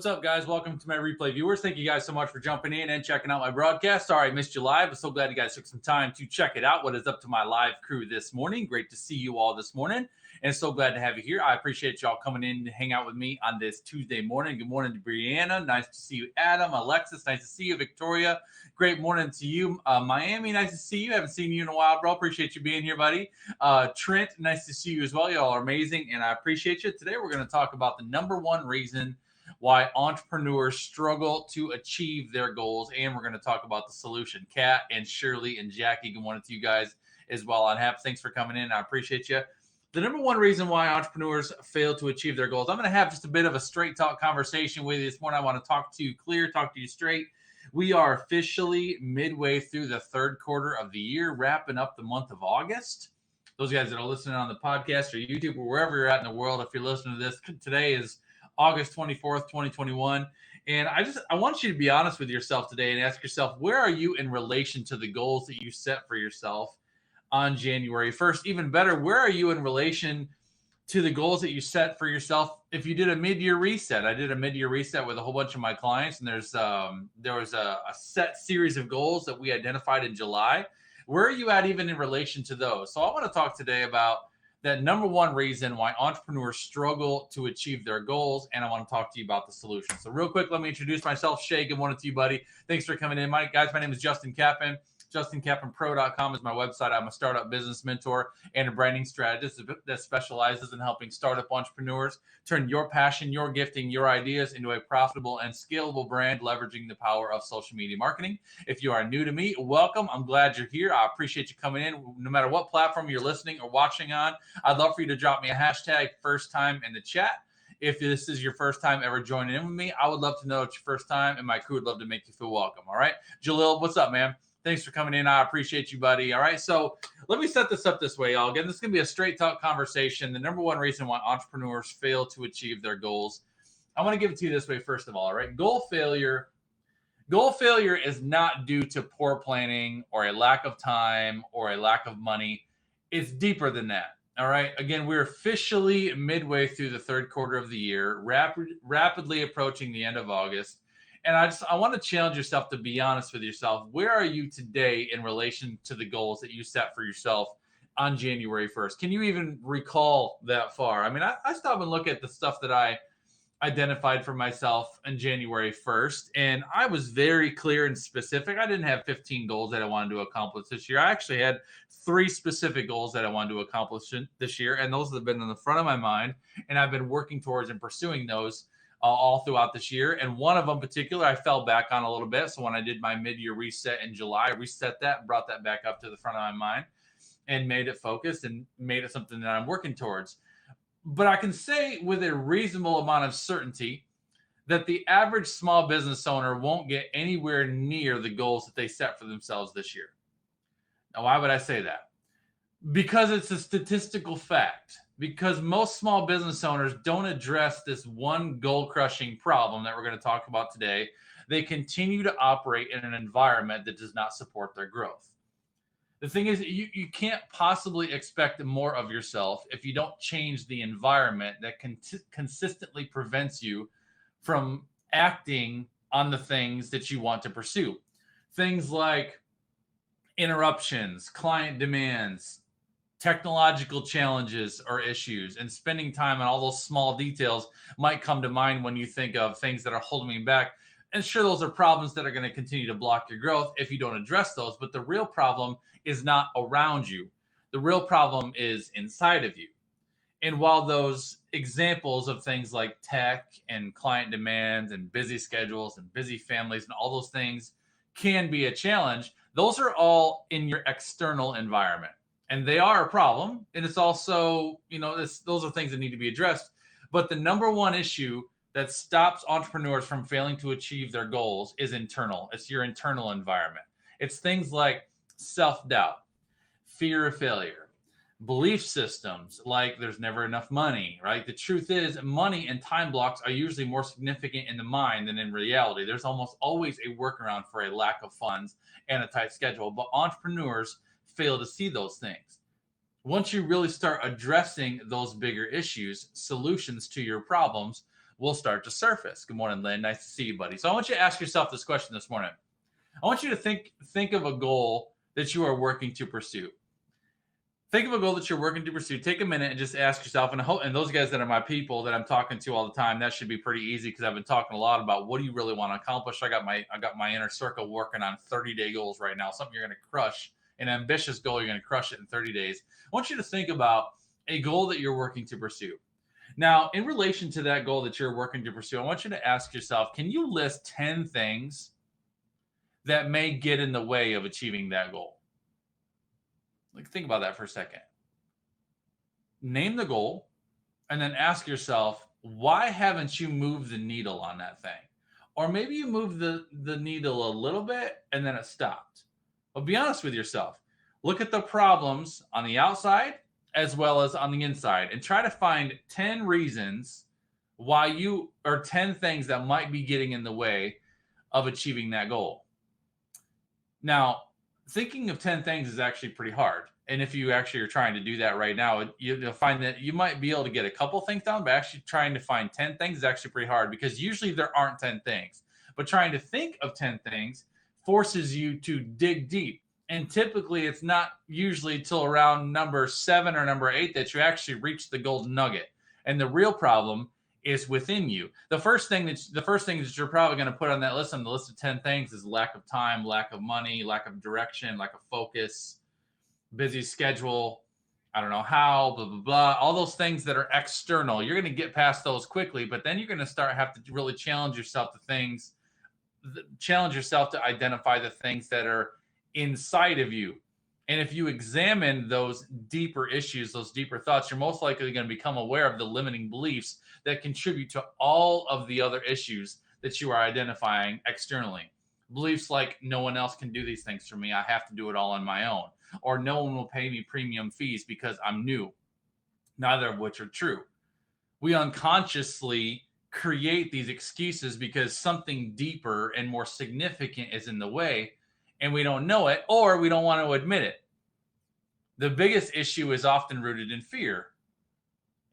What's up, guys? Welcome to my replay viewers. Thank you guys so much for jumping in and checking out my broadcast. Sorry I missed you live, but so glad you guys took some time to check it out. What is up to my live crew this morning? Great to see you all this morning, and so glad to have you here. I appreciate y'all coming in to hang out with me on this Tuesday morning. Good morning to Brianna. Nice to see you, Adam. Alexis, nice to see you. Victoria, great morning to you. Miami, nice to see you. Haven't seen you in a while, bro. Appreciate you being here, buddy. Trent, nice to see you as well. Y'all are amazing, and I appreciate you. Today, we're going to talk about the number one reason why entrepreneurs struggle to achieve their goals, and we're going to talk about the solution. Kat and Shirley and Jackie, good morning to you guys as well on HAP. Thanks for coming in. I appreciate you. The number one reason why entrepreneurs fail to achieve their goals, I'm going to have just a bit of a straight talk conversation with you this morning. I want to talk to you clear, talk to you straight. We are officially midway through the third quarter of the year, wrapping up the month of August. Those guys that are listening on the podcast or YouTube or wherever you're at in the world, if you're listening to this, today is August 24th, 2021. And I want you to be honest with yourself today and ask yourself, where are you in relation to the goals that you set for yourself on January 1st? Even better, where are you in relation to the goals that you set for yourself if you did a mid-year reset? I did a mid-year reset with a whole bunch of my clients, and there was a set series of goals that we identified in July. Where are you at even in relation to those? So I want to talk today about that number one reason why entrepreneurs struggle to achieve their goals, and I want to talk to you about the solution. So real quick, let me introduce myself. Shay, good morning to you, buddy. Thanks for coming in. My name is Justin Kaplan. JustinKaplanPro.com is my website. I'm a startup business mentor and a branding strategist that specializes in helping startup entrepreneurs turn your passion, your gifting, your ideas into a profitable and scalable brand, leveraging the power of social media marketing. If you are new to me, welcome. I'm glad you're here. I appreciate you coming in. No matter what platform you're listening or watching on, I'd love for you to drop me a hashtag first time in the chat. If this is your first time ever joining in with me, I would love to know it's your first time, and my crew would love to make you feel welcome. All right. Jalil, what's up, man? Thanks for coming in. I appreciate you, buddy. All right. So let me set this up this way, y'all. Again, this is going to be a straight talk conversation. The number one reason why entrepreneurs fail to achieve their goals. I want to give it to you this way, first of all. All right. Goal failure is not due to poor planning or a lack of time or a lack of money. It's deeper than that. All right. Again, we're officially midway through the third quarter of the year, rapidly approaching the end of August. And I want to challenge yourself to be honest with yourself. Where are you today in relation to the goals that you set for yourself on January 1st? Can you even recall that far? I mean, I stop and look at the stuff that I identified for myself on January 1st, and I was very clear and specific. I didn't have 15 goals that I wanted to accomplish this year. I actually had 3 specific goals that I wanted to accomplish this year, and those have been in the front of my mind, and I've been working towards and pursuing those all throughout this year. And one of them in particular, I fell back on a little bit. So when I did my mid-year reset in July, I reset that and brought that back up to the front of my mind and made it focused and made it something that I'm working towards. But I can say with a reasonable amount of certainty that the average small business owner won't get anywhere near the goals that they set for themselves this year. Now, why would I say that? Because it's a statistical fact. Because most small business owners don't address this one goal-crushing problem that we're going to talk about today. They continue to operate in an environment that does not support their growth. The thing is, you can't possibly expect more of yourself if you don't change the environment that consistently prevents you from acting on the things that you want to pursue. Things like interruptions, client demands, technological challenges or issues, and spending time on all those small details might come to mind when you think of things that are holding you back. And sure, those are problems that are going to continue to block your growth if you don't address those. But the real problem is not around you. The real problem is inside of you. And while those examples of things like tech and client demands and busy schedules and busy families and all those things can be a challenge, those are all in your external environment. And they are a problem. And it's also, those are things that need to be addressed. But the number one issue that stops entrepreneurs from failing to achieve their goals is internal. It's your internal environment. It's things like self-doubt, fear of failure, belief systems like there's never enough money, right? The truth is money and time blocks are usually more significant in the mind than in reality. There's almost always a workaround for a lack of funds and a tight schedule. But entrepreneurs fail to see those things. Once you really start addressing those bigger issues, solutions to your problems will start to surface. Good morning, Lynn. Nice to see you, buddy. So I want you to ask yourself this question this morning. I want you to think of a goal that you are working to pursue. Think of a goal that you're working to pursue. Take a minute and just ask yourself, and those guys that are my people that I'm talking to all the time, that should be pretty easy because I've been talking a lot about what do you really want to accomplish. I got my inner circle working on 30-day goals right now, something you're going to crush, an ambitious goal, you're going to crush it in 30 days. I want you to think about a goal that you're working to pursue. Now, in relation to that goal that you're working to pursue, I want you to ask yourself, can you list 10 things that may get in the way of achieving that goal? Like, think about that for a second. Name the goal and then ask yourself, why haven't you moved the needle on that thing? Or maybe you moved the needle a little bit and then it stopped. But be honest with yourself. Look at the problems on the outside as well as on the inside and try to find 10 reasons why or 10 things that might be getting in the way of achieving that goal. Now, thinking of 10 things is actually pretty hard. And if you actually are trying to do that right now, you'll find that you might be able to get a couple things down, but actually trying to find 10 things is actually pretty hard because usually there aren't 10 things. But trying to think of 10 things forces you to dig deep. And typically it's not usually till around number 7 or number 8 that you actually reach the golden nugget. And the real problem is within you. The first thing that you're probably going to put on that list, on the list of 10 things, is lack of time, lack of money, lack of direction, lack of focus, busy schedule, I don't know how, blah, blah, blah. All those things that are external. You're going to get past those quickly, but then you're going to have to really challenge yourself to identify the things that are inside of you. And if you examine those deeper issues, those deeper thoughts, you're most likely going to become aware of the limiting beliefs that contribute to all of the other issues that you are identifying externally. Beliefs like no one else can do these things for me. I have to do it all on my own. Or no one will pay me premium fees because I'm new. Neither of which are true. We unconsciously create these excuses because something deeper and more significant is in the way, and we don't know it, or we don't want to admit it. The biggest issue is often rooted in fear.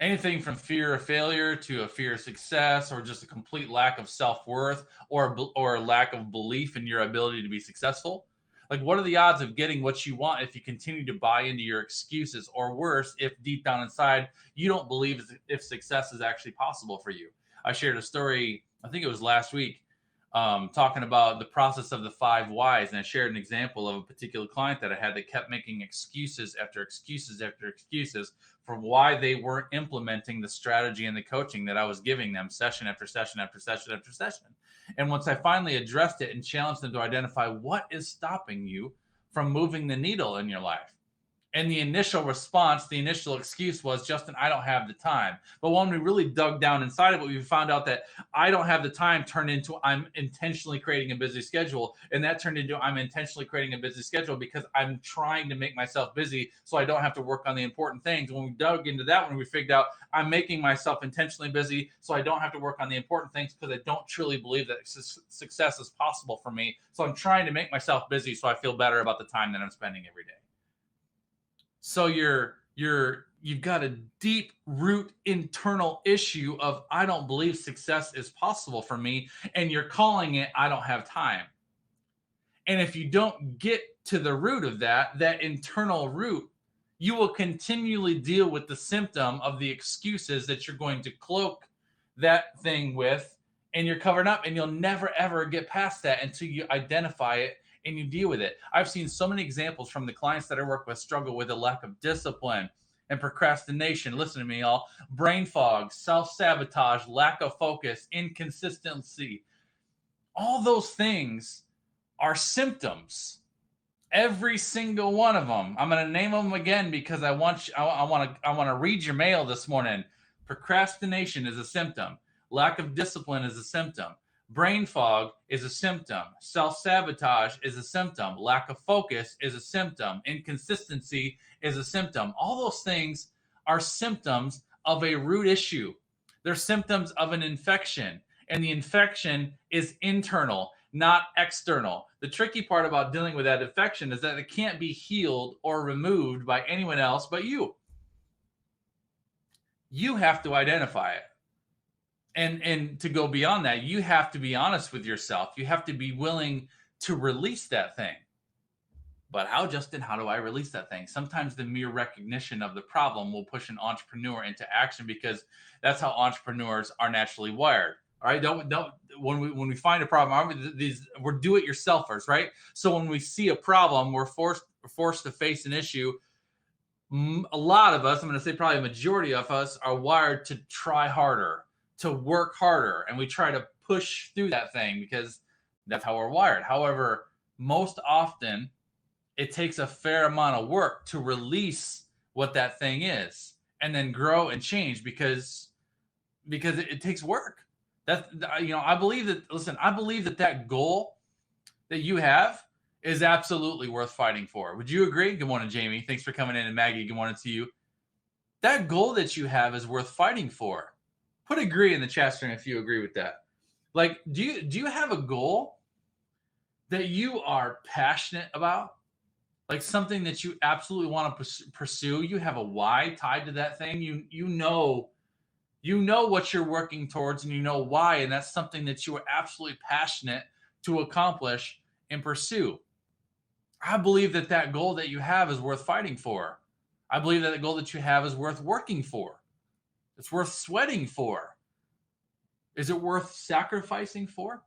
Anything from fear of failure to a fear of success, or just a complete lack of self-worth, or a lack of belief in your ability to be successful. Like, what are the odds of getting what you want if you continue to buy into your excuses, or worse, if deep down inside you don't believe if success is actually possible for you? I shared a story, I think it was last week, talking about the process of the 5 whys. And I shared an example of a particular client that I had that kept making excuses after excuses after excuses for why they weren't implementing the strategy and the coaching that I was giving them session after session after session after session. And once I finally addressed it and challenged them to identify what is stopping you from moving the needle in your life. And the initial response, the initial excuse was, Justin, I don't have the time. But when we really dug down inside of it, we found out that I don't have the time turned into I'm intentionally creating a busy schedule. And that turned into I'm intentionally creating a busy schedule because I'm trying to make myself busy so I don't have to work on the important things. When we dug into that one, we figured out I'm making myself intentionally busy so I don't have to work on the important things because I don't truly believe that success is possible for me. So I'm trying to make myself busy so I feel better about the time that I'm spending every day. So you've got a deep root internal issue of I don't believe success is possible for me, and you're calling it I don't have time. And if you don't get to the root of that internal root, you will continually deal with the symptom of the excuses that you're going to cloak that thing with, and you're covered up, and you'll never ever get past that until you identify it and you deal with it. I've seen so many examples from the clients that I work with struggle with a lack of discipline and procrastination. Listen to me, y'all. Brain fog, self-sabotage, lack of focus, inconsistency. All those things are symptoms. Every single one of them. I'm going to name them again because I want to read your mail this morning. Procrastination is a symptom. Lack of discipline is a symptom. Brain fog is a symptom. Self-sabotage is a symptom. Lack of focus is a symptom. Inconsistency is a symptom. All those things are symptoms of a root issue. They're symptoms of an infection, and the infection is internal, not external. The tricky part about dealing with that infection is that it can't be healed or removed by anyone else but you. You have to identify it. And to go beyond that, you have to be honest with yourself. You have to be willing to release that thing. But how, Justin? How do I release that thing? Sometimes the mere recognition of the problem will push an entrepreneur into action because that's how entrepreneurs are naturally wired. All right, don't when we find a problem, we're do-it-yourselfers, right? So when we see a problem, we're forced to face an issue. A lot of us, I'm going to say probably a majority of us, are wired to try harder, to work harder, and we try to push through that thing because that's how we're wired. However, most often it takes a fair amount of work to release what that thing is and then grow and change because it takes work. That's, I believe that. Listen, I believe that goal that you have is absolutely worth fighting for. Would you agree? Good morning, Jamie. Thanks for coming in, and Maggie, good morning to you. That goal that you have is worth fighting for. Put agree in the chat stream if you agree with that. Like, do you have a goal that you are passionate about? Like something that you absolutely want to pursue? You have a why tied to that thing. You know what you're working towards, and you know why, and that's something that you are absolutely passionate to accomplish and pursue. I believe that goal that you have is worth fighting for. I believe that the goal that you have is worth working for. It's worth sweating for. Is it worth sacrificing for?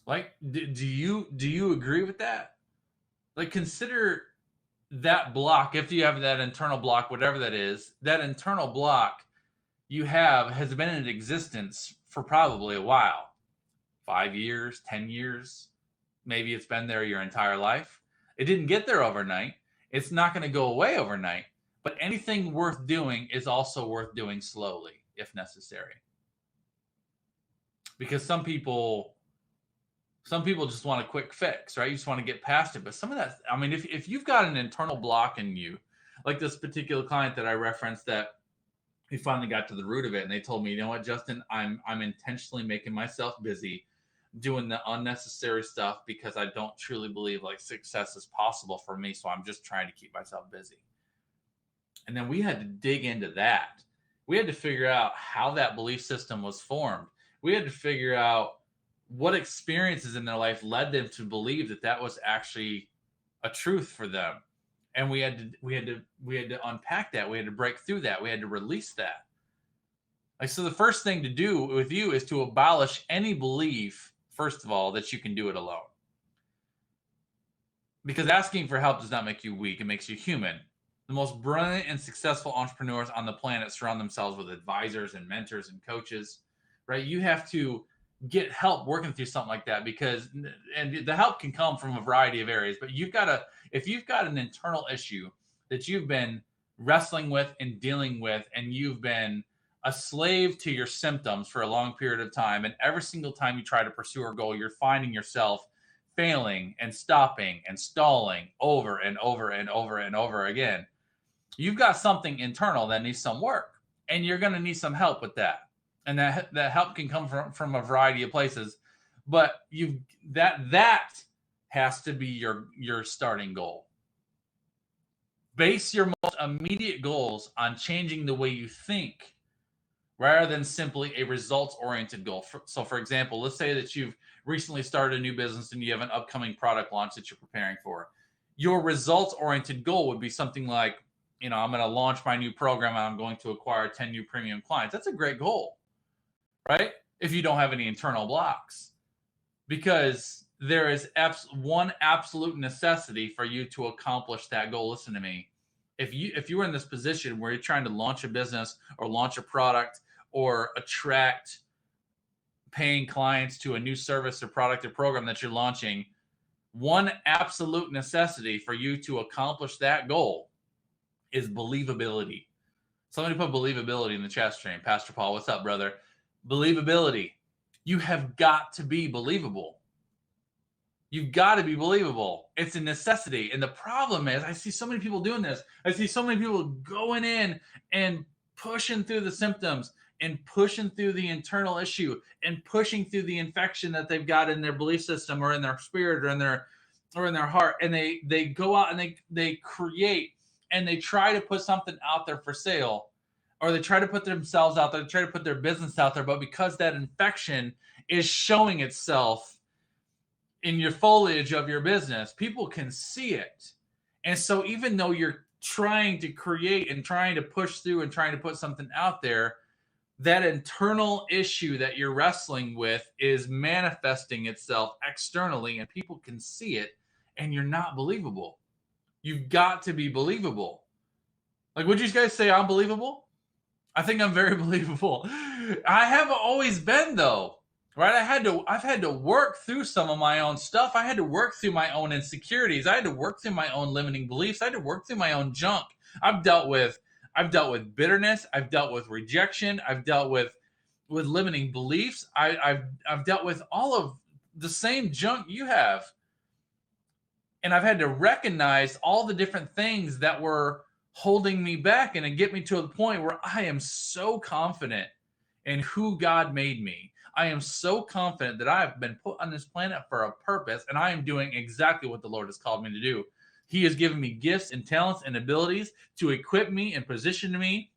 Like, do you agree with that? Like, consider that block, if you have that internal block, whatever that is, that internal block you have has been in existence for probably a while. 5 years, 10 years, maybe it's been there your entire life. It didn't get there overnight. It's not going to go away overnight. But anything worth doing is also worth doing slowly, if necessary. Because some people just want a quick fix, right? You just want to get past it. But some of that, I mean, if you've got an internal block in you, like this particular client that I referenced, that we finally got to the root of it, and they told me, you know what, Justin, I'm intentionally making myself busy doing the unnecessary stuff because I don't truly believe like success is possible for me. So I'm just trying to keep myself busy. And then we had to dig into that. We had to figure out how that belief system was formed. We had to figure out what experiences in their life led them to believe that was actually a truth for them. And we had to unpack that. We had to break through that. We had to release that. Like, so the first thing to do with you is to abolish any belief, first of all, that you can do it alone. Because asking for help does not make you weak. It makes you human. The most brilliant and successful entrepreneurs on the planet surround themselves with advisors and mentors and coaches, right? You have to get help working through something like that and the help can come from a variety of areas, but if you've got an internal issue that you've been wrestling with and dealing with, and you've been a slave to your symptoms for a long period of time, and every single time you try to pursue a goal, you're finding yourself failing and stopping and stalling over and over and over and over again, you've got something internal that needs some work, and you're going to need some help with that. And that help can come from a variety of places, but that has to be your starting goal. Base your most immediate goals on changing the way you think rather than simply a results-oriented goal. So for example, let's say that you've recently started a new business and you have an upcoming product launch that you're preparing for. Your results-oriented goal would be something like, I'm going to launch my new program and I'm going to acquire 10 new premium clients. That's a great goal, right? If you don't have any internal blocks, because there is one absolute necessity for you to accomplish that goal. Listen to me. If you were in this position where you're trying to launch a business or launch a product or attract paying clients to a new service or product or program that you're launching, one absolute necessity for you to accomplish that goal is believability. Somebody put believability in the chat stream. Pastor Paul, what's up, brother? Believability. You have got to be believable. You've got to be believable. It's a necessity. And the problem is, I see so many people doing this. I see so many people going in and pushing through the symptoms and pushing through the internal issue and pushing through the infection that they've got in their belief system or in their spirit or in their heart. And they go out and they create and they try to put something out there for sale. or they try to put themselves out there, they try to put their business out there, but because that infection is showing itself in your foliage of your business, people can see it. And so even though you're trying to create and trying to push through and trying to put something out there, that internal issue that you're wrestling with is manifesting itself externally and people can see it, and you're not believable. You've got to be believable. Like, would you guys say I'm believable? I think I'm very believable. I haven't always been, though, right? I've had to work through some of my own stuff. I had to work through my own insecurities. I had to work through my own limiting beliefs. I had to work through my own junk. I've dealt with bitterness. I've dealt with rejection. I've dealt with limiting beliefs. I've dealt with all of the same junk you have. And I've had to recognize all the different things that were holding me back and to get me to a point where I am so confident in who God made me. I am so confident that I've been put on this planet for a purpose, and I am doing exactly what the Lord has called me to do. He has given me gifts and talents and abilities to equip me and position me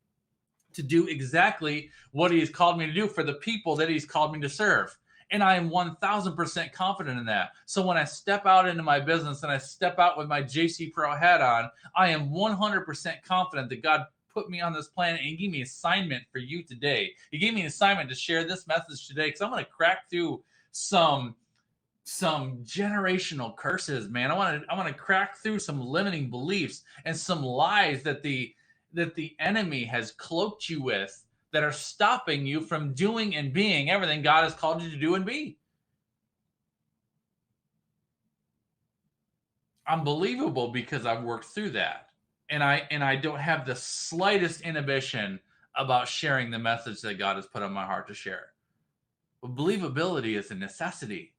to do exactly what He has called me to do for the people that He's called me to serve. And I am 1000% confident in that. So when I step out into my business and I step out with my JC Pro hat on, I am 100% confident that God put me on this planet and gave me an assignment for you today. He gave me an assignment to share this message today because I'm going to crack through some generational curses, man. I want to crack through some limiting beliefs and some lies that the enemy has cloaked you with, that are stopping you from doing and being everything God has called you to do and be. I'm believable because I've worked through that. And I don't have the slightest inhibition about sharing the message that God has put on my heart to share. But believability is a necessity.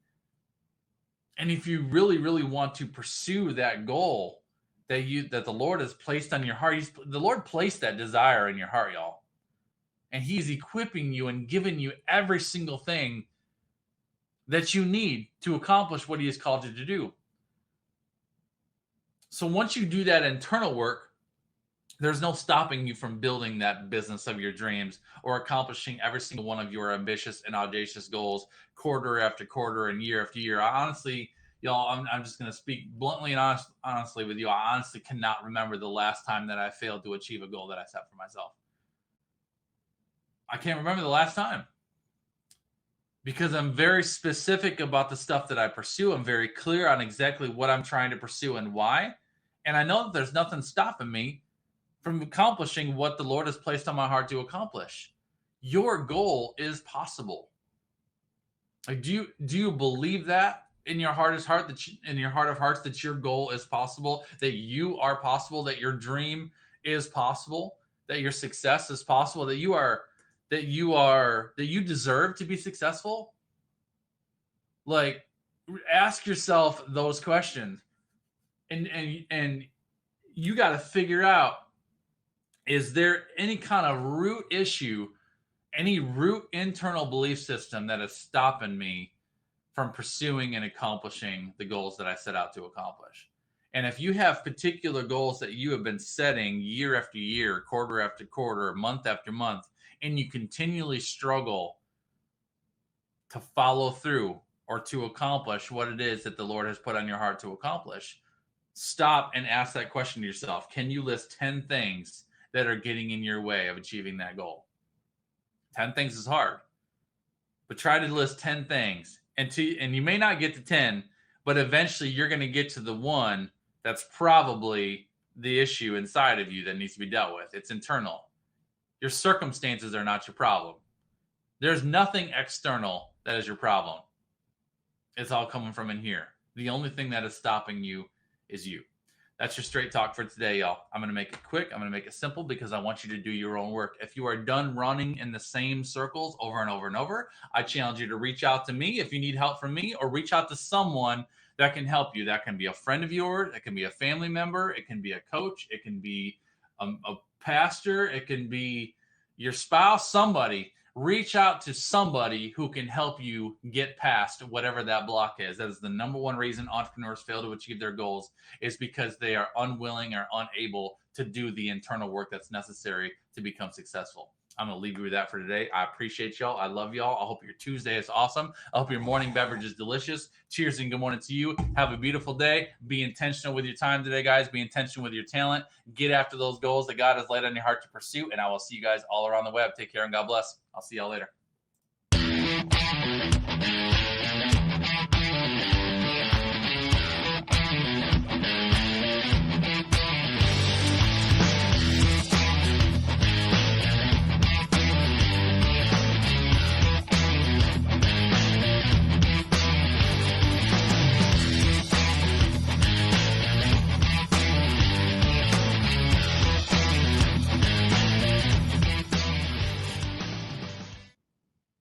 And if you really, really want to pursue that goal that the Lord has placed on your heart, the Lord placed that desire in your heart, y'all. And He's equipping you and giving you every single thing that you need to accomplish what He has called you to do. So once you do that internal work, there's no stopping you from building that business of your dreams or accomplishing every single one of your ambitious and audacious goals quarter after quarter and year after year. I honestly, y'all, I'm just going to speak bluntly and honestly with you. I honestly cannot remember the last time that I failed to achieve a goal that I set for myself. I can't remember the last time because I'm very specific about the stuff that I pursue. I'm very clear on exactly what I'm trying to pursue and why. And I know that there's nothing stopping me from accomplishing what the Lord has placed on my heart to accomplish. Your goal is possible. Like, do you believe that in your heart of hearts that your goal is possible, that you are possible, that your dream is possible, that your success is possible, that you deserve to be successful? Like, ask yourself those questions, and you got to figure out, is there any kind of root issue, any root internal belief system that is stopping me from pursuing and accomplishing the goals that I set out to accomplish? And if you have particular goals that you have been setting year after year, quarter after quarter, month after month, and you continually struggle to follow through or to accomplish what it is that the Lord has put on your heart to accomplish, stop and ask that question to yourself. Can you list 10 things that are getting in your way of achieving that goal? 10 things is hard, but try to list 10 things. And you may not get to 10, but eventually you're going to get to the one that's probably the issue inside of you that needs to be dealt with. It's internal. Your circumstances are not your problem. There's nothing external that is your problem. It's all coming from in here. The only thing that is stopping you is you. That's your straight talk for today, y'all. I'm going to make it quick. I'm going to make it simple because I want you to do your own work. If you are done running in the same circles over and over and over, I challenge you to reach out to me if you need help from me, or reach out to someone that can help you. That can be a friend of yours. It can be a family member. It can be a coach. It can be a pastor. It can be your spouse, somebody. reach out to somebody who can help you get past whatever that block is. That is the number one reason entrepreneurs fail to achieve their goals, is because they are unwilling or unable to do the internal work that's necessary to become successful. I'm going to leave you with that for today. I appreciate y'all. I love y'all. I hope your Tuesday is awesome. I hope your morning beverage is delicious. Cheers and good morning to you. Have a beautiful day. Be intentional with your time today, guys. Be intentional with your talent. Get after those goals that God has laid on your heart to pursue. And I will see you guys all around the web. Take care and God bless. I'll see y'all later.